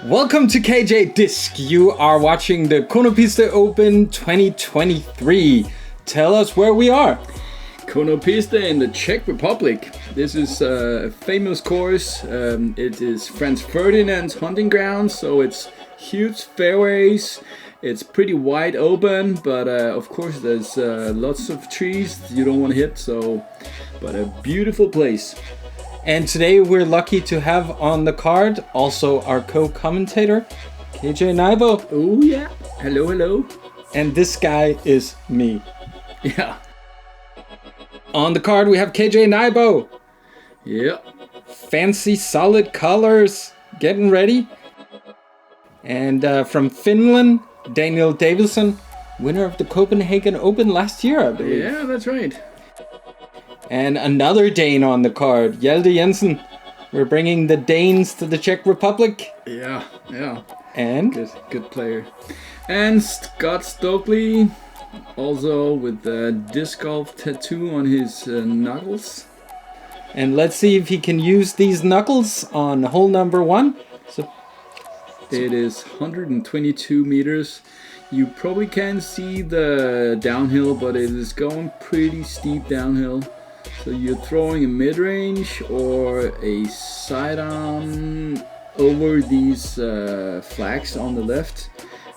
Welcome to KJ Disc. You are watching the Konopiste Open 2023. Tell us where we are. Konopiste in the Czech Republic. This is a famous course. It is Franz Ferdinand's hunting ground, so it's huge fairways. It's pretty wide open, but of course there's lots of trees you don't want to hit. But a beautiful place. And today we're lucky to have on the card also our co-commentator, KJ Nybo. Oh yeah, hello. And this guy is me. Yeah. On the card we have KJ Nybo. Yeah. Fancy solid colors, getting ready. And from Finland, Davidsson, winner of the Copenhagen Open last year, I believe. Yeah, that's right. And another Dane on the card, Hjalte Jensen. We're bringing the Danes to the Czech Republic. Yeah. And? Good player. And Scott Stokley, also with the disc golf tattoo on his knuckles. And let's see if he can use these knuckles on hole number 1. It is 122 meters. You probably can't see the downhill, but it is going pretty steep downhill. So you're throwing a mid-range or a sidearm over these flags on the left.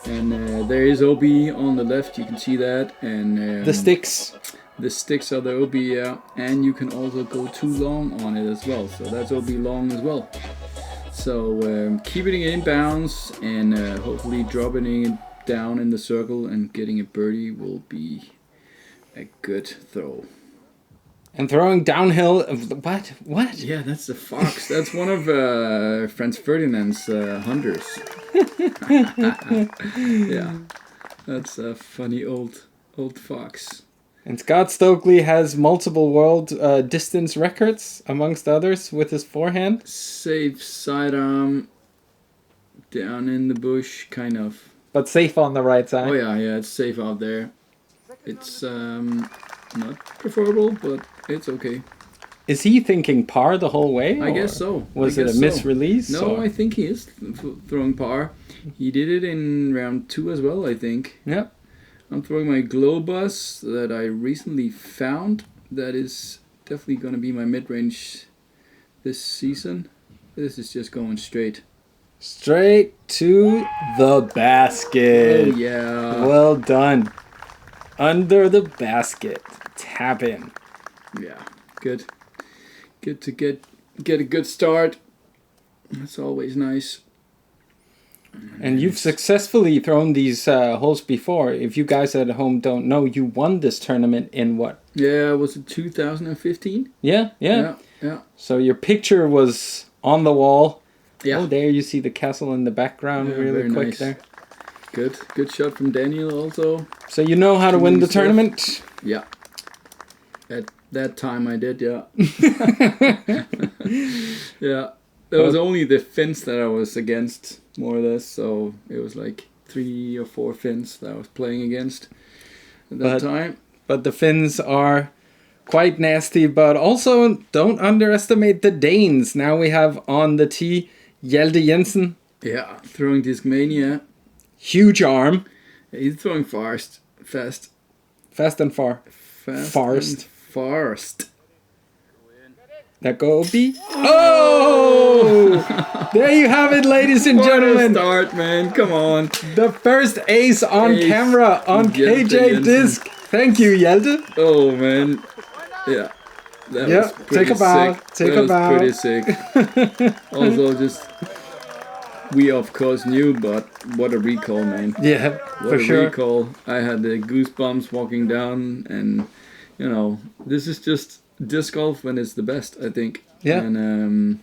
And there is OB on the left, you can see that. And the sticks. The sticks are the OB, yeah. And you can also go too long on it as well. So that's OB long as well. So keeping it in bounds and hopefully dropping it down in the circle and getting a birdie will be a good throw. And throwing downhill, what? Yeah, that's the fox. That's one of Franz Ferdinand's hunters. Yeah, that's a funny old fox. And Scott Stokley has multiple world distance records, amongst others, with his forehand. Safe sidearm, down in the bush, kind of. But safe on the right side. Oh yeah, it's safe out there. It's not preferable, but it's okay. Is he thinking par the whole way? I guess so. Was it a misrelease? No, I think he is throwing par. He did it in round 2 as well, I think. Yep. I'm throwing my Globus that I recently found. That is definitely going to be my mid-range this season. This is just going straight. Straight to the basket. Oh, yeah. Well done. Under the basket. Tap in. Yeah, good. Good to get a good start. That's always nice. And you've successfully thrown these holes before. If you guys at home don't know, you won this tournament in what? Yeah, was it 2015? Yeah. So your picture was on the wall. Yeah. Oh, there you see the castle in the background, really quick nice. There. Good shot from Daniel also. So you know how to win the tournament? Yeah. At that time I did, yeah. Yeah. There was only the Finns that I was against, more or less. So it was like 3 or 4 Finns that I was playing against at that time. But the Finns are quite nasty, but also don't underestimate the Danes. Now we have on the tee Hjalte Jensen. Yeah, throwing Discmania. Huge arm. Yeah, he's throwing fast. Fast and far. Fast. That go B. Oh! There you have it, ladies and gentlemen. What a start, man. Come on. The first ace on camera on KJ Disc. Thank you, Hjalte. Oh, man. Yeah. That was pretty take a bow. sick. Take a bow. Pretty sick. Also, just... We, of course, knew, but what a recall, man. Yeah, for sure. Recall. I had the goosebumps walking down, and, you know, this is just disc golf when it's the best, I think. Yeah. And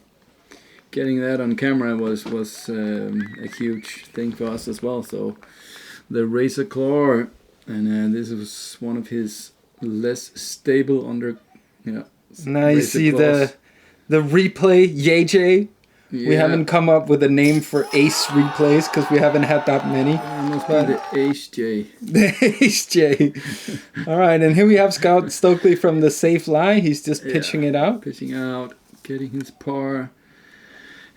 getting that on camera was a huge thing for us as well. So the Razor Claw, and this was one of his less stable under. Yeah. Now you see the replay, YJ. Yeah. We haven't come up with a name for ace replays because we haven't had that many. It must be the Ace J. The Ace J. All right, and here we have Scott Stokley from the safe lie. He's just pitching it out. Pitching out, getting his par.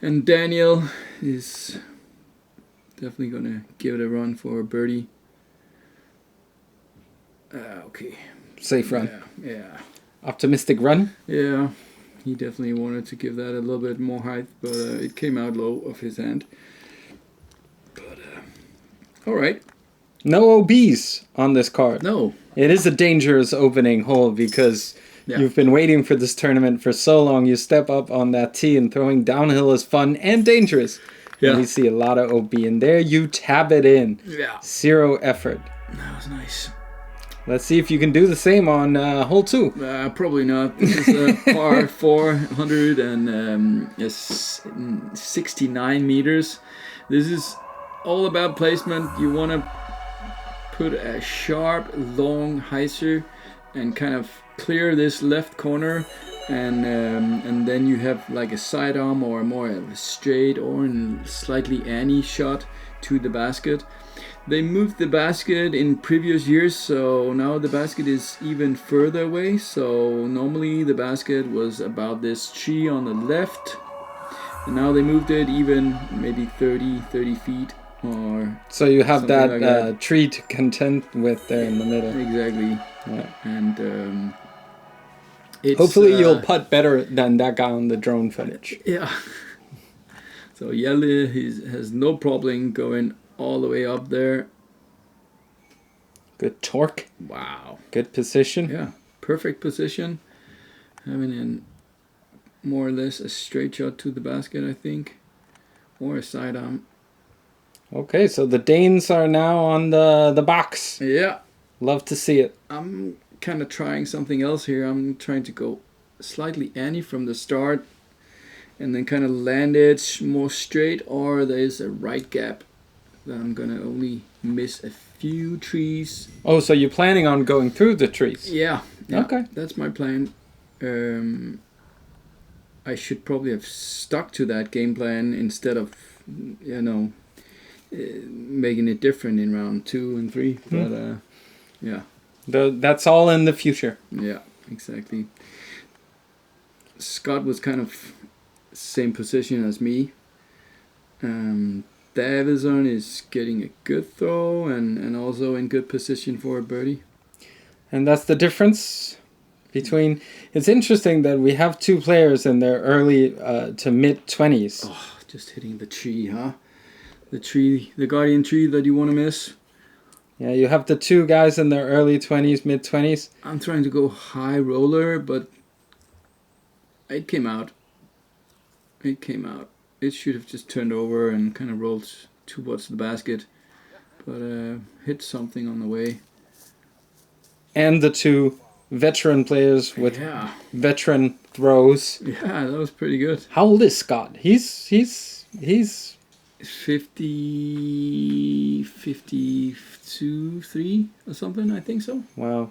And Daniel is definitely gonna give it a run for a birdie. Okay. Safe run. Yeah. Optimistic run. Yeah. He definitely wanted to give that a little bit more height, but it came out low of his hand. But all right. No OBs on this card. No. It is a dangerous opening hole because you've been waiting for this tournament for so long. You step up on that tee and throwing downhill is fun and dangerous. Yeah. And we see a lot of OB in there. You tab it in. Yeah. 0 effort. That was nice. Let's see if you can do the same on hole 2. Probably not. This is a par 469 meters. This is all about placement. You want to put a sharp, long hyzer and kind of clear this left corner, and then you have like a sidearm or more of a straight or a slightly any shot to the basket. They moved the basket in previous years, so now the basket is even further away. So normally the basket was about this tree on the left, and now they moved it even maybe 30 feet. Or so you have that, like tree to contend with there in the middle. Exactly. Yeah. And hopefully you'll putt better than that guy on the drone footage. Yeah. So Hjalte has no problem going all the way up there. Good torque. Wow. Good position. Yeah. Perfect position. Having more or less a straight shot to the basket, I think. Or a sidearm. Okay, so the Danes are now on the box. Yeah. Love to see it. I'm kind of trying something else here. I'm trying to go slightly any from the start and then kind of land it more straight, or there's a right gap that I'm going to only miss a few trees. Oh, so you're planning on going through the trees? Yeah. Okay. That's my plan. I should probably have stuck to that game plan instead of, making it different in round 2 and 3. But yeah. That's all in the future. Yeah, exactly. Scott was kind of same position as me. Davidsson is getting a good throw and also in good position for a birdie. And that's the difference between... It's interesting that we have 2 players in their early to mid-20s. Oh, just hitting the tree, huh? The guardian tree that you want to miss. Yeah, you have the 2 guys in their early 20s, mid-20s. I'm trying to go high roller, but it came out. It should have just turned over and kind of rolled towards the basket, but hit something on the way. And the 2 veteran players with veteran throws. Yeah, that was pretty good. How old is Scott? He's 52, 3 or something, I think so. Wow.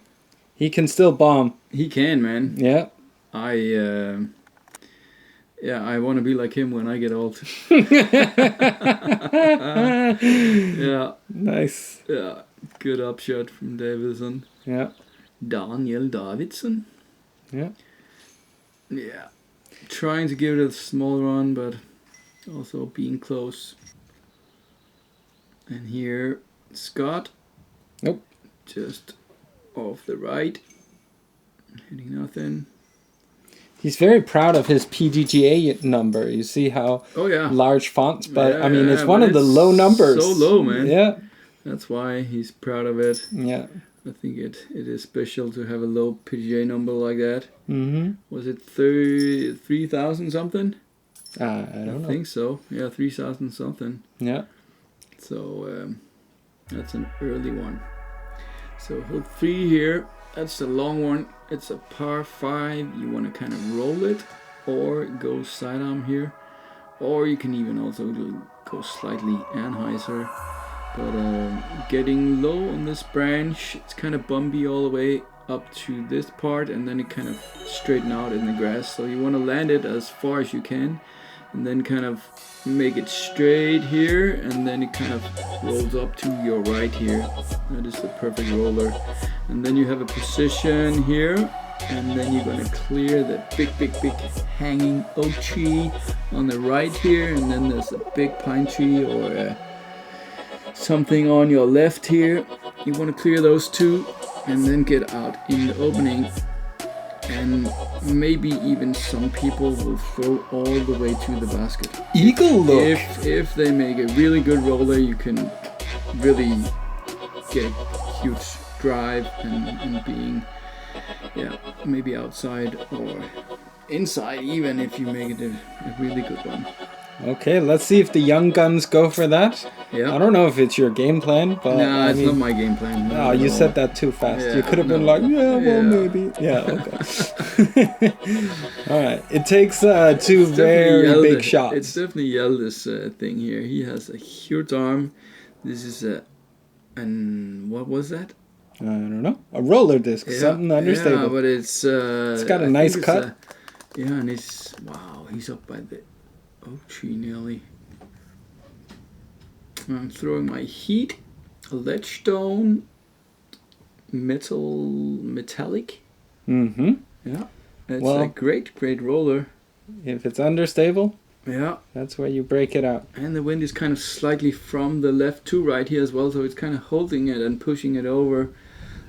He can still bomb. He can, man. Yeah. I want to be like him when I get old. Yeah. Nice. Yeah. Good upshot from Davidsson. Yeah. Davidsson. Yeah. Yeah. Trying to give it a small run, but also being close. And here, Scott. Nope. Just off the right. Hitting nothing. He's very proud of his PDGA number. You see how large fonts, but I mean, it's one of the low numbers. So low, man. Yeah. That's why he's proud of it. Yeah. I think it is special to have a low PDGA number like that. Mm-hmm. Was it 3,000 something? I don't know. I think so. Yeah, 3,000 something. Yeah. So that's an early one. So hole 3 here. That's the long one. It's a par 5. You want to kind of roll it or go sidearm here. Or you can even also go slightly anhyzer. But getting low on this branch, it's kind of bumpy all the way up to this part, and then it kind of straighten out in the grass. So you want to land it as far as you can, and then kind of make it straight here, and then it kind of rolls up to your right here. That is the perfect roller. And then you have a position here, and then you're gonna clear the big hanging oak tree on the right here, and then there's a big pine tree or a something on your left here. You want to clear those two and then get out in the opening. And maybe even some people will throw all the way to the basket. Eagle look. If they make a really good roller, you can really get a huge drive and being, maybe outside or inside even if you make it a really good one. Okay, let's see if the young guns go for that. Yeah. I don't know if it's your game plan, but no, it's not my game plan. No, you said that too fast. You could have been like, maybe. Yeah, okay. All right. It takes two very big shots. It's definitely Hjalte's thing here. He has a huge arm. This is and what was that? I don't know. A roller disc, something understable. Yeah, but it's got a nice cut. And he's up by the oak tree nearly. I'm throwing my heat, ledgestone, metallic. Mm-hmm. Yeah, it's a great roller. If it's understable, yeah, that's where you break it out. And the wind is kind of slightly from the left to right here as well, so it's kind of holding it and pushing it over.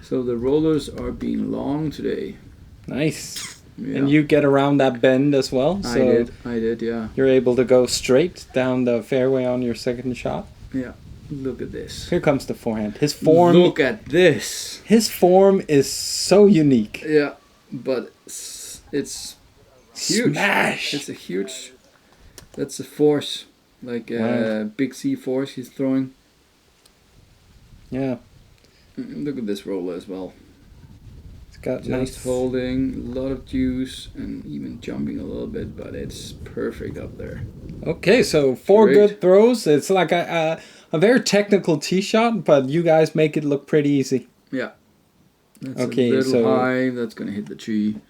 So the rollers are being long today. Nice. Yeah. And you get around that bend as well. So I did, yeah. You're able to go straight down the fairway on your second shot. Yeah. Look at this. Here comes the forehand. His form. Look at this. His form is so unique. Yeah, but it's huge. Smash. It's a huge. That's a force, like a big C force he's throwing. Yeah. Look at this roller as well. Got just nice holding, a lot of juice, and even jumping a little bit, but it's perfect up there. Okay, so four good throws. It's like a very technical tee shot, but you guys make it look pretty easy. Yeah. That's a little high. That's going to hit the tree.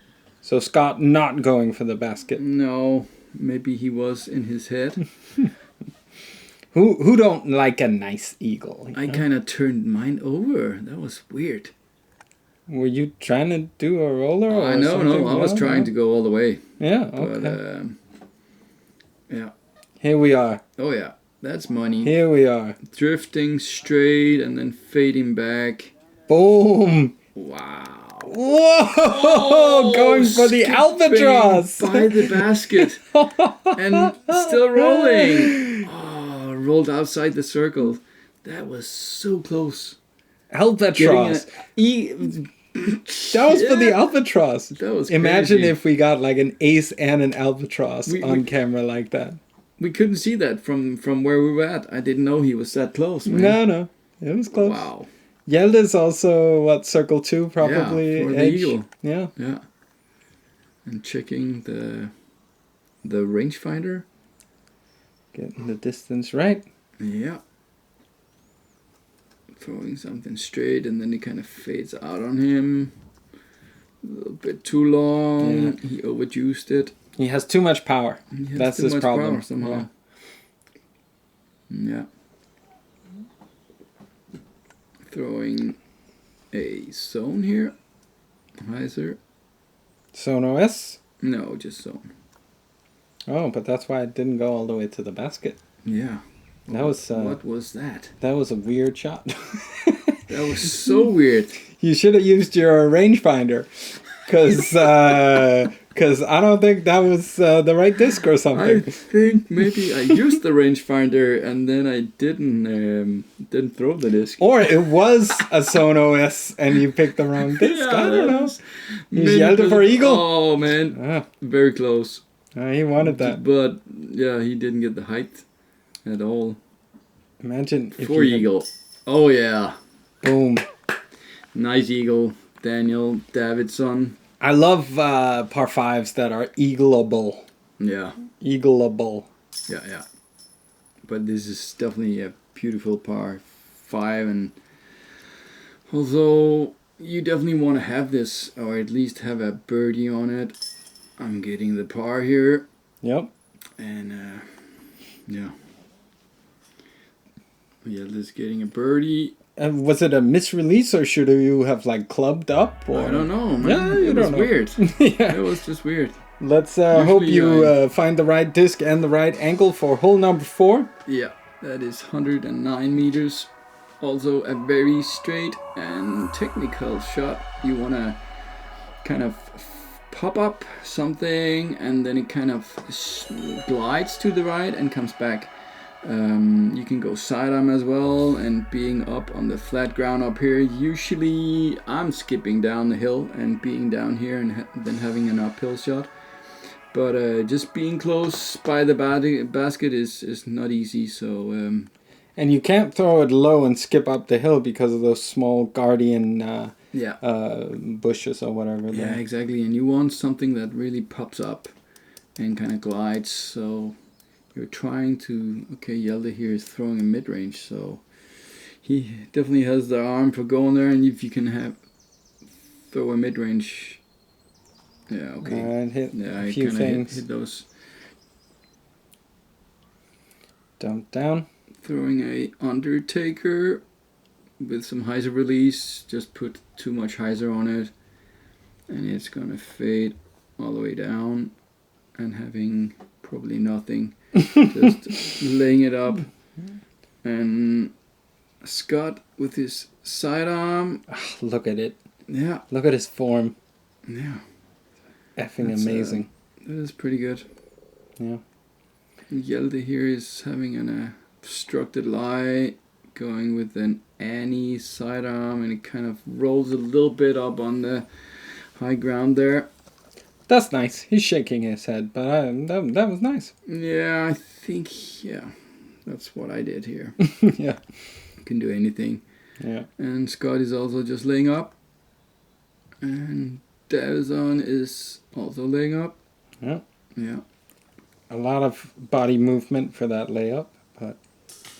So Scott not going for the basket. No, maybe he was in his head. Who don't like a nice eagle? I kind of turned mine over. That was weird. Were you trying to do a roller? Or no. I was trying to go all the way. Yeah, okay. But, yeah. Here we are. Oh, yeah. That's money. Here we are. Drifting straight and then fading back. Boom. Wow. Whoa! Going for the albatross. By the basket. And still rolling. Oh, rolled outside the circle. That was so close. Albatross. That was for the albatross. That was Imagine crazy. if we got like an ace and an albatross on camera like that. We couldn't see that from where we were at. I didn't know he was that close, man. No. It was close. Wow. Hjalte's also, circle 2 probably? Yeah, for the edge. eagle. Yeah. Yeah. And checking the rangefinder. Getting the distance right. Yeah. Throwing something straight and then it kind of fades out on him. A little bit too long. Yeah. He overjuiced it. He has too much power. That's his problem. Power somehow. Yeah. Throwing a zone here. Heiser. Zone OS? No, just zone. Oh, but that's why it didn't go all the way to the basket. Yeah. That was what was that? That was a weird shot. That was so weird. You should have used your rangefinder, because I don't think that was the right disc or something. I think maybe I used the rangefinder and then I didn't throw the disc. Or it was a Zone OS and you picked the wrong disc. I don't know. You Hjalte for eagle. Oh man, very close. He wanted that, but yeah, he didn't get the height at all. Imagine if for eagle. Oh yeah. Boom. Nice eagle, Daniel Davidsson. I love par 5s that are eagleable. Yeah. Eagleable. Yeah. But this is definitely a beautiful par 5, and although you definitely want to have this, or at least have a birdie on it, I'm getting the par here. Yep. And yeah. Let's getting a birdie. Was it a misrelease, or should you have clubbed up? Or? I don't know, man. Yeah, it was weird. Yeah. It was just weird. Let's hope you find the right disc and the right angle for hole number 4. Yeah. That is 109 meters. Also a very straight and technical shot. You want to kind of pop up something and then it kind of glides to the right and comes back. You can go sidearm as well, and being up on the flat ground up here, usually I'm skipping down the hill and being down here and then having an uphill shot. But just being close by the basket is not easy. So and you can't throw it low and skip up the hill because of those small guardian bushes or whatever. Yeah, exactly. And you want something that really pops up and kind of glides. So you're trying to... Okay, Hjalte here is throwing a mid-range, so he definitely has the arm for going there. And if you can throw a mid-range... Yeah, okay. And hit a few things. Hit those. Dump down. Throwing a Undertaker with some hyzer release. Just put too much hyzer on it. And it's going to fade all the way down. And having probably nothing. Just laying it up. And Scott with his sidearm. Look at it. Yeah. Look at his form. Yeah. Effing amazing. That is pretty good. Yeah. Hjalte here is having an obstructed lie, going with an Annie sidearm, and it kind of rolls a little bit up on the high ground there. That's nice. He's shaking his head, but that was nice. Yeah, I think, that's what I did here. Yeah. You can do anything. Yeah. And Scott is also just laying up. And Davidsson is also laying up. Yeah. Yeah. A lot of body movement for that layup, but...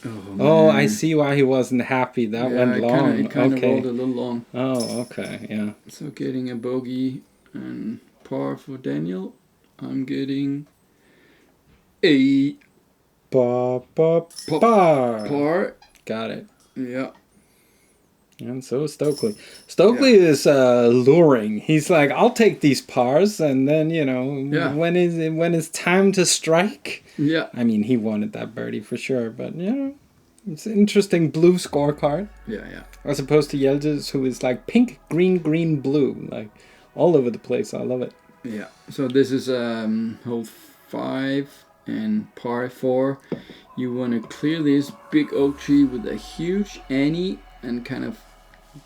Oh, I see why he wasn't happy. That went long. It kind of rolled a little long. Oh, okay, yeah. So getting a bogey and par for Daniel. I'm getting a par. Got it. Yeah. And so is Stokley. Stokley is luring. He's like, I'll take these pars, and then when it's time to strike. Yeah. I mean, he wanted that birdie for sure, but it's an interesting blue scorecard. Yeah. As opposed to Hjalte's, who is like pink, green, blue, like all over the place. I love it. Yeah. So this is hole 5 and par 4. You want to clear this big oak tree with a huge Annie and kind of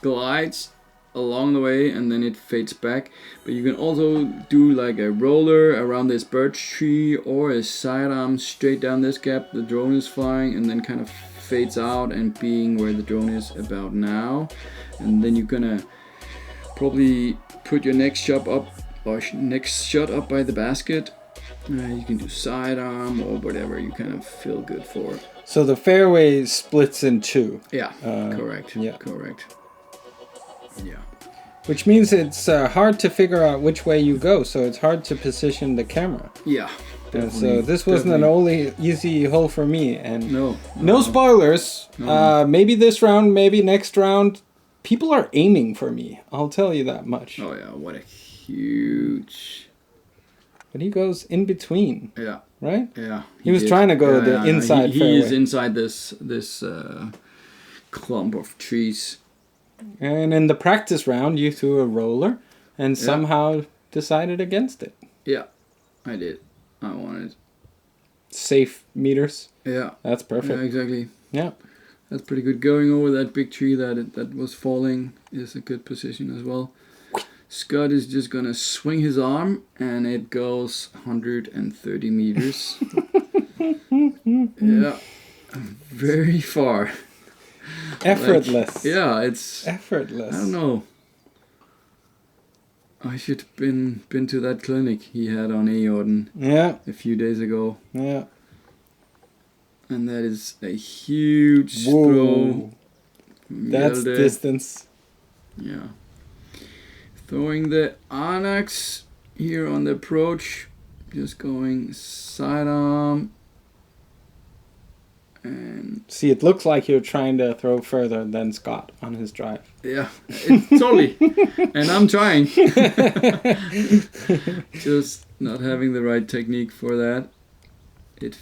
glides along the way, and then it fades back. But you can also do like a roller around this birch tree, or a sidearm straight down this gap. The drone is flying and then kind of fades out and being where the drone is about now. And then you're gonna probably put your next shot up by the basket. You can do sidearm or whatever you kind of feel good for. So the fairway splits in two. Yeah, correct. Yeah. Correct. Yeah. Which means it's hard to figure out which way you go, so it's hard to position the camera. Yeah. So this wasn't an only easy hole for me. And no spoilers. No. Maybe this round, maybe next round. People are aiming for me. I'll tell you that much. Oh yeah, what a huge... But he goes in between. Yeah. Right? Yeah. He was trying to go the inside fairway. He is inside this clump of trees. And in the practice round, you threw a roller and somehow decided against it. Yeah, I did. I wanted safe meters. Yeah. That's perfect. Yeah, exactly. Yeah. That's pretty good. Going over that big tree that was falling is a good position as well. Scott is just gonna swing his arm, and it goes 130 meters. Yeah, very far. Effortless. It's effortless. I don't know. I should have been to that clinic he had on Jordan. Yeah. A few days ago. Yeah. And that is a huge throw. That's distance. Yeah. Throwing the Onyx here on the approach. Just going sidearm. And see, it looks like you're trying to throw further than Scott on his drive. Yeah, totally. And I'm trying. Just not having the right technique for that. It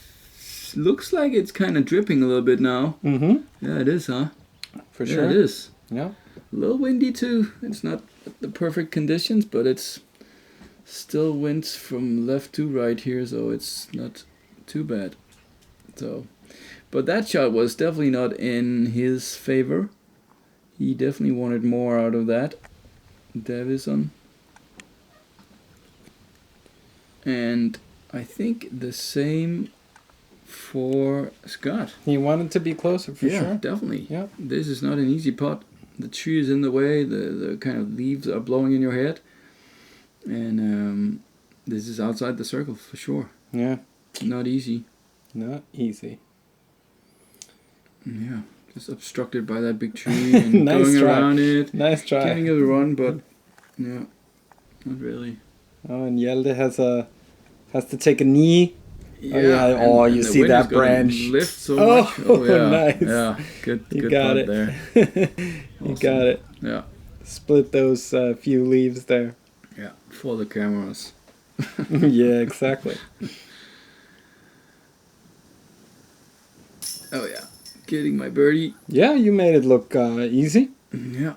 looks like it's kind of dripping a little bit now. Mm-hmm. Yeah, it is, huh? For sure. Yeah, it is. Yeah. A little windy too. It's not the perfect conditions, but it's still winds from left to right here, so it's not too bad. So, but that shot was definitely not in his favor. He definitely wanted more out of that, Davidsson. And I think the same for Scott. He wanted to be closer for sure. Yeah, definitely. Yeah. This is not an easy putt. The tree is in the way. The kind of leaves are blowing in your head, and this is outside the circle for sure. Yeah. Not easy. Not easy. Yeah. Just obstructed by that big tree and Nice going try. around it. Nice try. Getting it a run, but yeah, not really. Oh, and Hjalte has to take a knee. Yeah. Oh, and you the see wind that is gonna branch. Lift so Oh, much. Oh, yeah. nice. Yeah. Good. You Good got putt it. there. You Awesome. got it. Yeah. Split those few leaves there. Yeah. For the cameras. Yeah, exactly. Oh yeah. Getting my birdie. Yeah, you made it look easy. Yeah.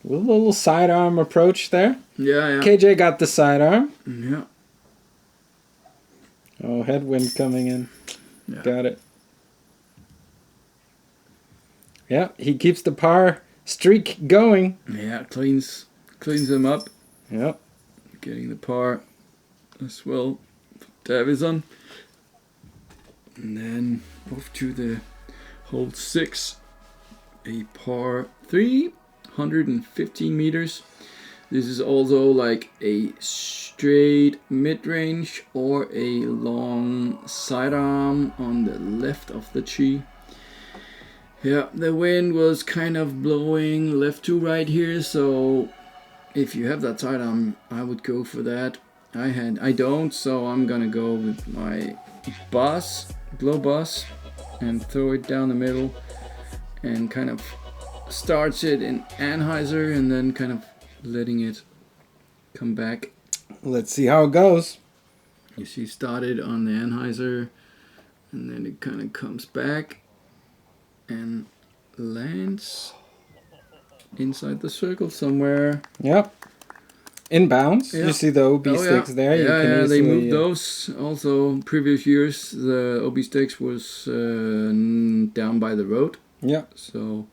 With a little sidearm approach there. Yeah. KJ got the sidearm. Yeah. Oh, headwind coming in. Yeah. Got it. Yeah, he keeps the par streak going. Yeah. Cleans him up. Yep. Getting the par as well. Davidsson. And then off to the hole 6. A par 3. 115 meters. This is also like a straight mid-range or a long sidearm on the left of the tree. Yeah, the wind was kind of blowing left to right here, so if you have that sidearm, I would go for that. I don't, so I'm gonna go with my glow bus, and throw it down the middle, and kind of starts it in Anheuser, and then kind of letting it come back. Let's see how it goes. You see, started on the Anheuser, and then it kind of comes back and lands inside the circle somewhere. Yep. Inbounds. Yeah. You see the OB sticks there. You can Yeah, they easily, moved those. Also, previous years, the OB sticks was down by the road. Yeah. So,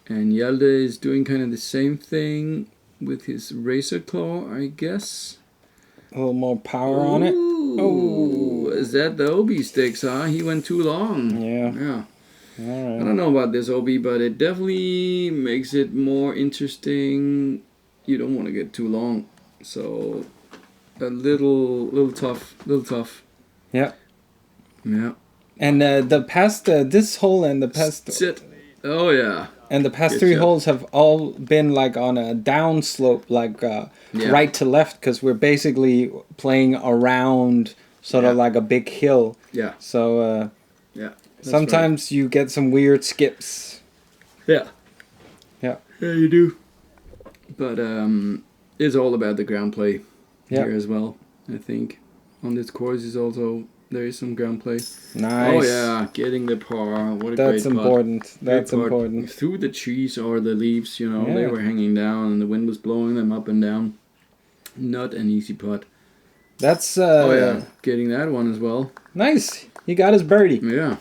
and Hjalte is doing kind of the same thing with his razor claw, I guess. A little more power on it. Oh, is that the OB sticks, huh? He went too long. Yeah. Yeah. All I right. don't know about this OB, but it definitely makes it more interesting. You don't want to get too long, so a little tough. Yeah. Yeah. And the past this hole and the past Sit. Oh yeah. and the past Good 3 shot. holes have all been like on a down slope, like right to left, because we're basically playing around sort of like a big hill. Yeah. So Yeah. That's sometimes you get some weird skips. right. Yeah. Yeah. Yeah, you do. But it's all about the ground play Yeah. here as well. I think on this course is also there is some ground play. Nice. Oh yeah, getting the par. What a That's great putt. important. That's Great putt. important. Through the trees or the leaves, you know, they Yeah. were hanging down and the wind was blowing them up and down. Not an easy putt. That's Oh yeah, getting that one as well. nice. He got his birdie. Yeah.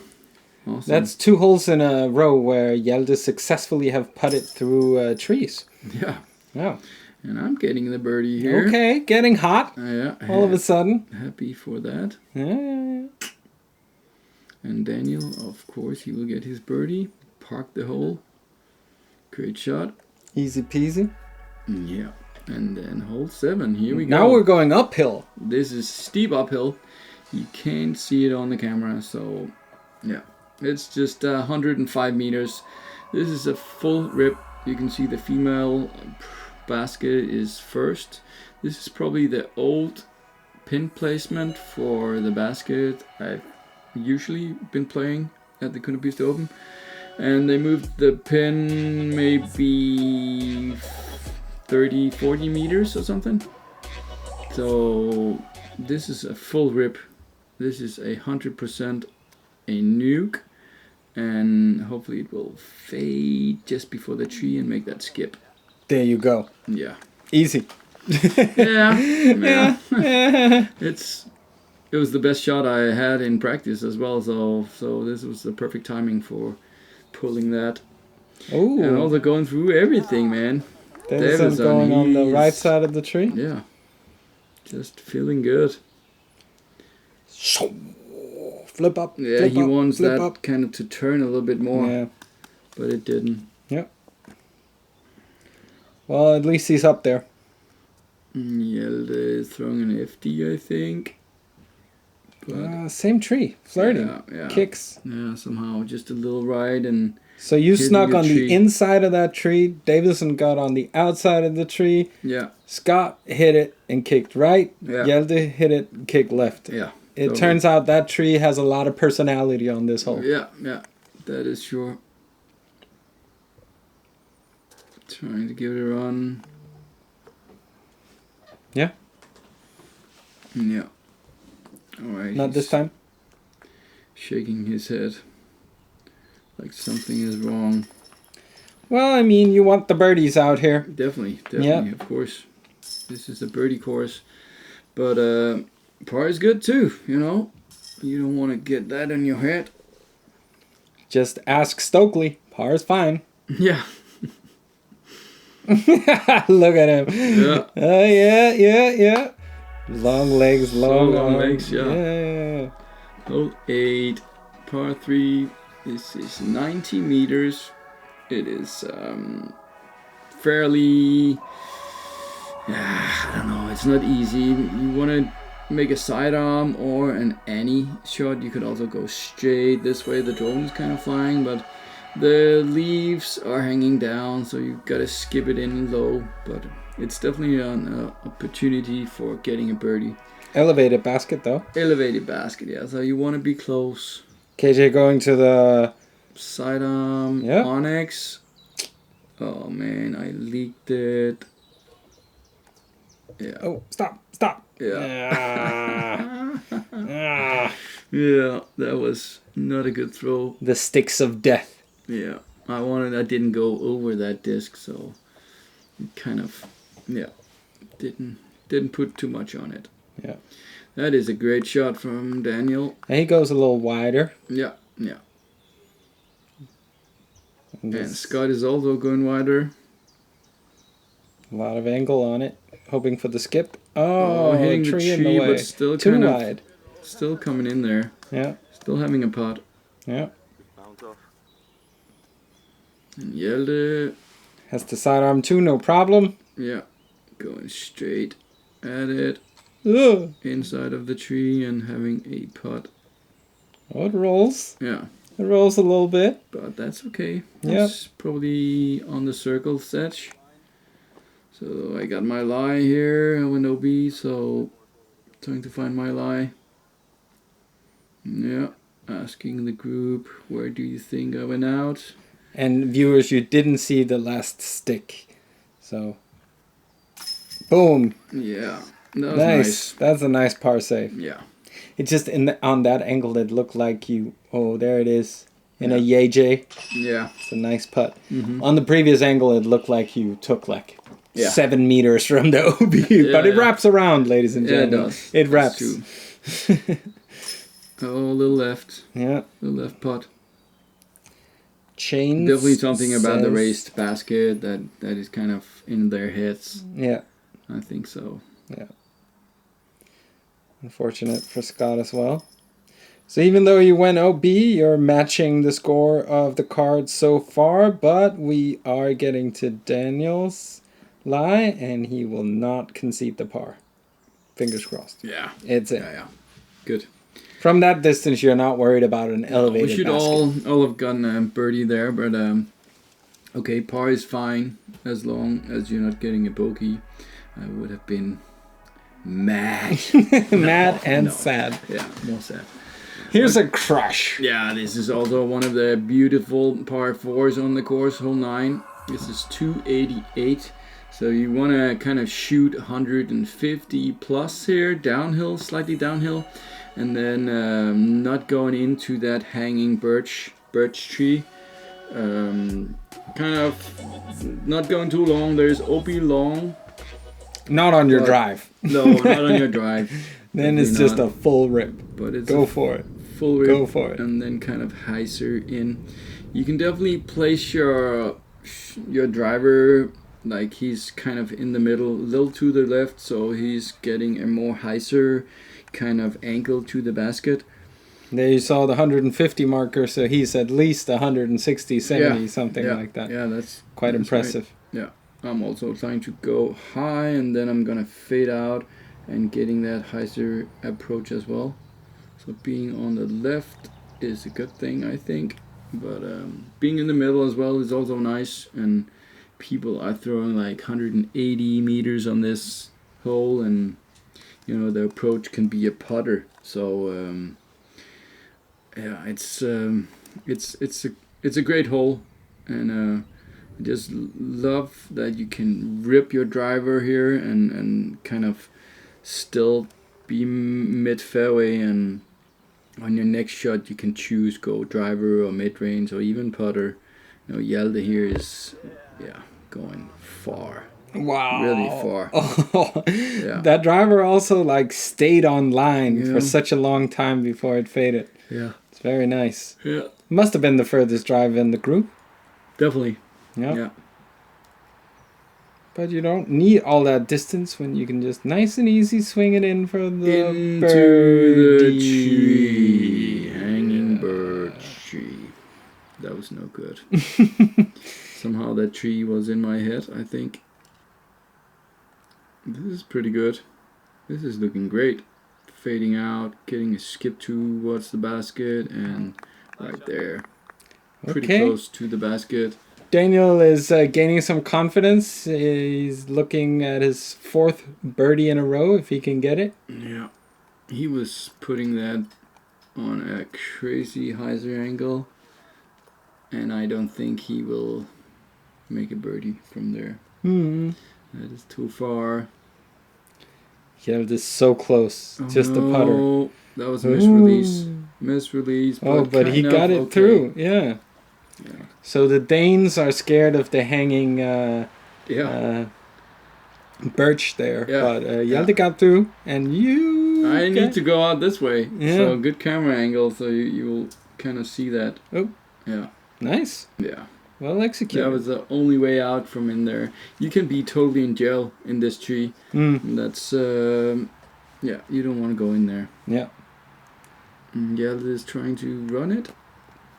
Awesome. That's 2 holes in a row where Hjalte successfully have putted through trees. Yeah. Yeah. And I'm getting the birdie here. Okay, getting hot Yeah. all of a sudden. Happy for that. Yeah. And Daniel, of course, he will get his birdie. Park the hole. Great shot. Easy peasy. Yeah. And then hole 7. Here we go. Now we're going uphill. This is steep uphill. You can't see it on the camera, so yeah. It's just 105 meters. This is a full rip. You can see the female basket is first. This is probably the old pin placement for the basket I've usually been playing at the Konopiste Open. And they moved the pin maybe 30-40 meters or something. So this is a full rip. This is 100% a nuke, and hopefully it will fade just before the tree and make that skip. There you go. Yeah. Easy. Yeah. It was the best shot I had in practice as well, so this was the perfect timing for pulling that. Oh. And also going through everything, man. Davidsson going on the right side of the tree. Yeah. Just feeling good. Flip up. Yeah, flip he up, wants flip that up. kind of to turn a little bit more. Yeah. But it didn't. Yep. Well, at least he's up there. Hjalte is throwing an FD, I think. But same tree. Flirting. Yeah. Kicks. Yeah, somehow just a little right and... So you snuck on tree. the inside of that tree. Davidsson got on the outside of the tree. Yeah. Scott hit it and kicked right. Yeah. Hjalte hit it and kicked left. Yeah. It turns out that tree has a lot of personality on this hole. Yeah. That is sure. Trying to give it a run. Yeah. Yeah. Alright. Not this time. Shaking his head. Like something is wrong. Well, I mean, you want the birdies out here. Definitely, Yep. of course. This is a birdie course. But par is good too, you know. You don't want to get that in your head. Just ask Stokley. Par's fine. Yeah. Look at him. Yeah. Yeah. Long legs, long legs, yeah. Yeah. Hole 8, par 3. This is 90 meters. It is fairly... I don't know, it's not easy. You want to make a sidearm or an Annie shot. You could also go straight this way. The drone is kind of flying, but the leaves are hanging down, so you gotta skip it in low. But it's definitely an opportunity for getting a birdie. Elevated basket, though. Elevated basket, yeah. So you want to be close. KJ going to the... Sidearm, Yep. Onyx. Oh man, I leaked it. Yeah. Oh, stop. Yeah. Yeah, that was not a good throw. The sticks of death. Yeah. I didn't go over that disc, so it kind of, didn't put too much on it. Yeah. That is a great shot from Daniel. And he goes a little wider. Yeah. And Scott is also going wider. A lot of angle on it. Hoping for the skip. Oh, hitting tree the in the tree, way. but still Too kind wide. of still coming in there. Yeah. Still having a putt. Yeah. And Hjalte. Has the sidearm too, no problem. Yeah. Going straight at it. Ugh. Inside of the tree and having a putt. Oh, it rolls. Yeah. It rolls a little bit. But that's okay. Yeah. It's probably on the circle setch. So I got my lie here. I went OB, so trying to find my lie. Yeah. Asking the group, where do you think I went out? And viewers, you didn't see the last stick. So, boom. Yeah. That was Nice. That's a nice par save. Yeah. It just, on that angle, it looked like you... Oh, there it is. In a YJ. Yeah. It's a nice putt. Mm-hmm. On the previous angle, it looked like you took like 7 meters from the OB. Yeah, but it wraps around, ladies and gentlemen. It does. It wraps. True. Oh, a little left. Yeah. Little left putt. Chains. Definitely something about the raised basket that is kind of in their heads. Yeah. I think so. Yeah. Unfortunate for Scott as well. So even though you went OB, you're matching the score of the cards so far, but we are getting to Daniel's lie, and he will not concede the par. Fingers crossed. Yeah. It's it. Yeah. Good. From that distance, you're not worried about an elevated We should basket. all have gotten a birdie there, but okay, par is fine as long as you're not getting a bogey. I would have been mad. Mad and sad. Yeah, more sad. Here's a crush. Yeah, this is also one of the beautiful par 4s on the course, hole 9. This is 288. So you want to kind of shoot 150 plus here, downhill, slightly downhill, and then not going into that hanging birch tree. Kind of not going too long. There's OB long. Not on your drive. No, not on your drive. Then it's just a full rip. But it's Go for it. Full rip. Go for it. And then kind of hyzer in. You can definitely place your driver like he's kind of in the middle, a little to the left, so he's getting a more hyzer kind of angle to the basket. There you saw the 150 marker, so he's at least 160, 70, something like that. Yeah, that's quite impressive. Right. Yeah, I'm also trying to go high, and then I'm gonna fade out and getting that hyzer approach as well. So being on the left is a good thing, I think, but being in the middle as well is also nice. And people are throwing like 180 meters on this hole, and you know the approach can be a putter. So yeah, it's a great hole, and I just love that you can rip your driver here and kind of still be mid fairway, and on your next shot you can choose go driver or mid range or even putter. You know, Hjalte here is going far. Wow, really far. Oh, that driver also like stayed on line for such a long time before it faded. Yeah, it's very nice. Yeah, must have been the furthest drive in the group. Definitely. Yeah. But you don't need all that distance when you can just nice and easy swing it in for the into birdie. the tree, hanging bird tree. That was no good. Somehow that tree was in my head, I think. This is pretty good. This is looking great. Fading out, getting a skip towards the basket, and right there. Pretty close to the basket. Daniel is gaining some confidence. He's looking at his fourth birdie in a row, if he can get it. Yeah. He was putting that on a crazy hyzer angle, and I don't think he will make a birdie from there. That is too far. Yeah, this is so close. Just a putter. That was a misrelease. But he got it through. Yeah. So the Danes are scared of the hanging birch there. But Hjalte got through, and I need to go out this way. So good camera angle, so you will kind of see that. Oh. Yeah. Nice. Yeah. Well executed. That was the only way out from in there. You can be totally in jail in this tree. That's you don't want to go in there. Yeah. Hjalte is trying to run it.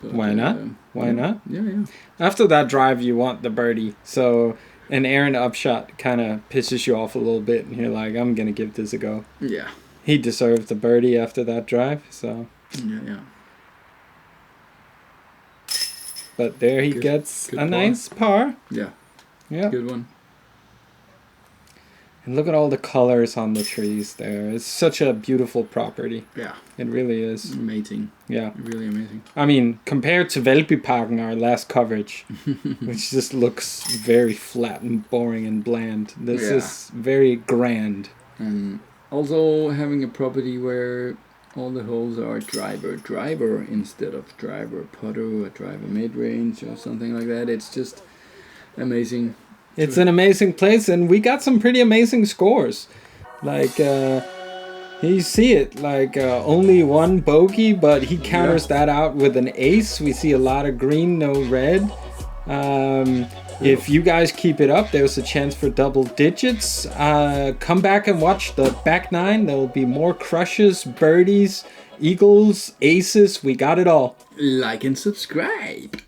But, why not? Why not? Yeah. After that drive, you want the birdie. So an errant upshot kind of pisses you off a little bit, and you're like, I'm gonna give this a go. Yeah. He deserved the birdie after that drive. So. Yeah. But there he gets a nice par. Yeah. Good one. And look at all the colors on the trees there. It's such a beautiful property. Yeah. It really is. Amazing. Yeah. Really amazing. I mean, compared to Valbyparken, our last coverage, which just looks very flat and boring and bland. This is very grand. And also having a property where all the holes are driver instead of driver putter or driver mid-range or something like that. It's just amazing. It's an amazing place, and we got some pretty amazing scores. Like, you see it, like only one bogey, but he counters that out with an ace. We see a lot of green, no red. If you guys keep it up, there's a chance for double digits. Come back and watch the back nine. There will be more crushes, birdies, eagles, aces. We got it all. Like and subscribe.